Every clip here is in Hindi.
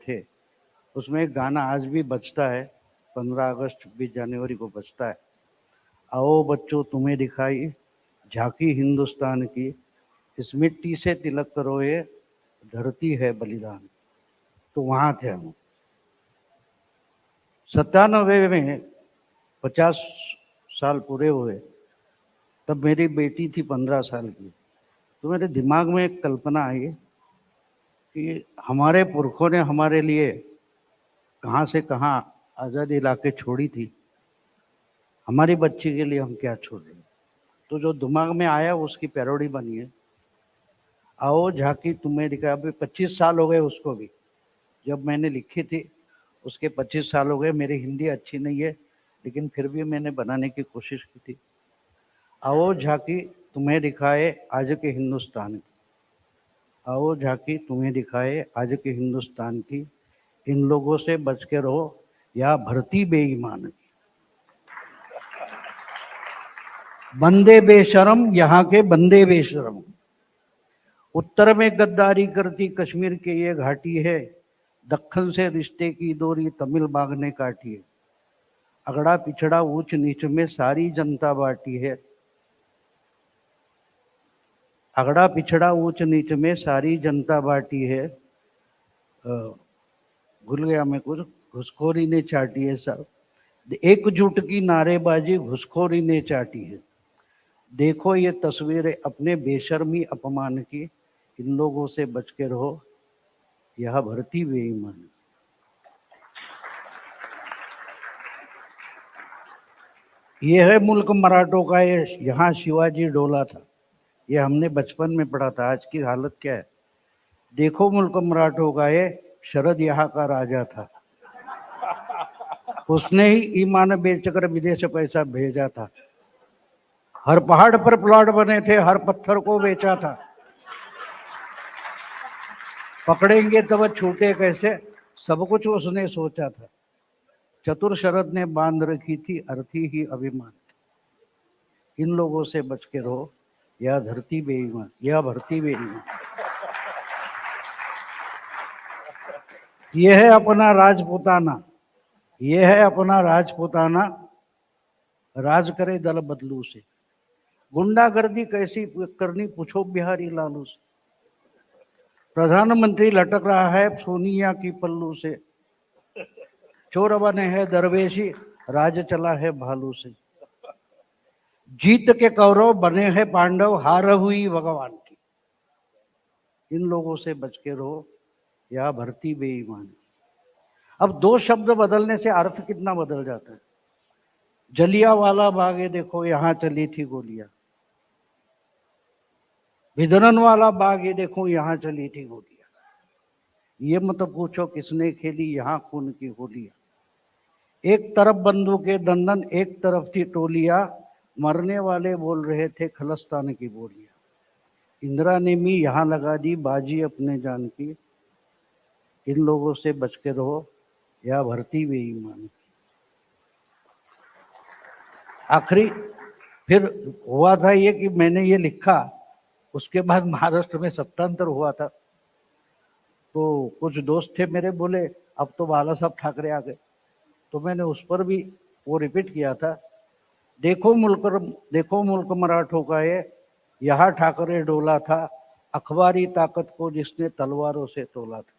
थे, उसमें एक गाना आज भी बजता है, 15 अगस्त 26 जनवरी को बजता है। आओ बच्चों तुम्हें दिखाई झांकी हिंदुस्तान की, इस मिट्टी से तिलक करो ये धरती है बलिदान। तो वहां थे हम 97 में, 50 साल पूरे हुए। तब मेरी बेटी थी 15 साल की। तो मेरे दिमाग में एक कल्पना आई कि हमारे पुरखों ने हमारे लिए कहाँ से कहाँ आज़ादी लाके छोड़ी थी, हमारी बच्ची के लिए हम क्या छोड़ रहे हैं। तो जो दिमाग में आया उसकी पैरोडी बनी है, आओ झांकी तुम्हें दिखा। अभी 25 साल हो गए उसको भी, जब मैंने लिखी थी उसके 25 साल हो गए। मेरी हिंदी अच्छी नहीं है लेकिन फिर भी मैंने बनाने की कोशिश की थी। आओ झांकी तुम्हें दिखाए आज के हिंदुस्तान की, आओ झांकी तुम्हें दिखाए आज के हिंदुस्तान की, इन लोगों से बच के रहो या भरती बेईमान की। बंदे बेशरम यहाँ के बंदे बेशरम, उत्तर में गद्दारी करती कश्मीर के ये घाटी है, दक्खन से रिश्ते की डोरी तमिल बाग ने काटी है। अगड़ा पिछड़ा ऊंच नीच में सारी जनता बाटी है, अगड़ा पिछड़ा ऊंच नीच में सारी जनता बाटी है। भूल गया मैं कुछ, घुसखोरी ने चाटी है सब, एकजुट की नारेबाजी घुसखोरी ने चाटी है। देखो ये तस्वीरें अपने बेशर्मी अपमान की, इन लोगों से बच के रहो यह भरती बेईमान। ये है मुल्क मराठों का, ये यहाँ शिवाजी डोला था। ये हमने बचपन में पढ़ा था। आज की हालत क्या है? देखो मुल्क मराठों का, ये शरद यहाँ का राजा था, उसने ही ईमान बेचकर विदेश पैसा भेजा था। हर पहाड़ पर प्लॉट बने थे, हर पत्थर को बेचा था। पकड़ेंगे तब छूटे कैसे, सब कुछ उसने सोचा था। चतुर शरद ने बांध रखी थी अर्थी ही अभिमान, इन लोगों से बच के रहो या धरती बेईमान, या भरती बेईमान। ये है अपना राजपुताना, ये है अपना राजपुताना, राज करे दल बदलू से। गुंडागर्दी कैसी करनी पूछो बिहारी लालू से। प्रधानमंत्री लटक रहा है सोनिया की पल्लू से, चोर बने हैं दरवेशी, राज चला है भालू से। जीत के कौरव बने हैं पांडव, हार हुई भगवान की, इन लोगों से बच के रहो या भरती बेईमान। अब दो शब्द बदलने से अर्थ कितना बदल जाता है। जलियांवाला बाग ये देखो यहां चली थी गोलियां, भिदरनवाला बाग ये देखो यहां चली थी गोलियां। ये मत पूछो किसने खेली यहां खून की होलियां। एक तरफ बंदूकें दंदन, एक तरफ थी टोलियां, मरने वाले बोल रहे थे खलिस्तान की बोलियां। इंदिरा ने भी यहां लगा दी बाजी अपने जान की, इन लोगों से बच के रहो या भरती बेईमान। आखिरी फिर हुआ था ये कि मैंने ये लिखा, उसके बाद महाराष्ट्र में सत्तांतर हुआ था। तो कुछ दोस्त थे मेरे, बोले अब तो बाला साहब ठाकरे आ गए, तो मैंने उस पर भी वो रिपीट किया था। देखो मुल्क मराठों का, ये यहाँ ठाकरे डोला था, अखबारी ताकत को जिसने तलवारों से तोला था।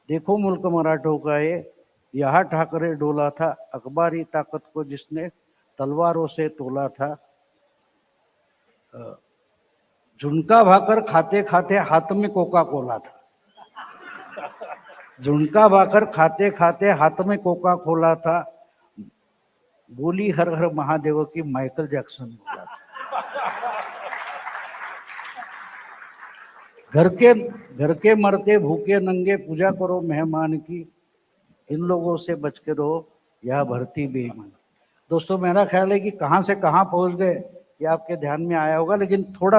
देखो मुल्क मराठों का, ये यहाँ ठाकरे डोला था, अखबारी ताकत को जिसने तलवारों से तोला था। झुनका भाकर खाते खाते हाथ में कोका कोला था, झुनका भाकर खाते खाते हाथ में कोका कोला था, बोली हर हर महादेव की माइकल जैक्सन बोला था। घर के मरते भूखे नंगे पूजा करो मेहमान की, इन लोगों से बच के रहो या भरती बेईमान। दोस्तों मेरा ख्याल है कि कहां से कहां पहुंच गए ये आपके ध्यान में आया होगा, लेकिन थोड़ा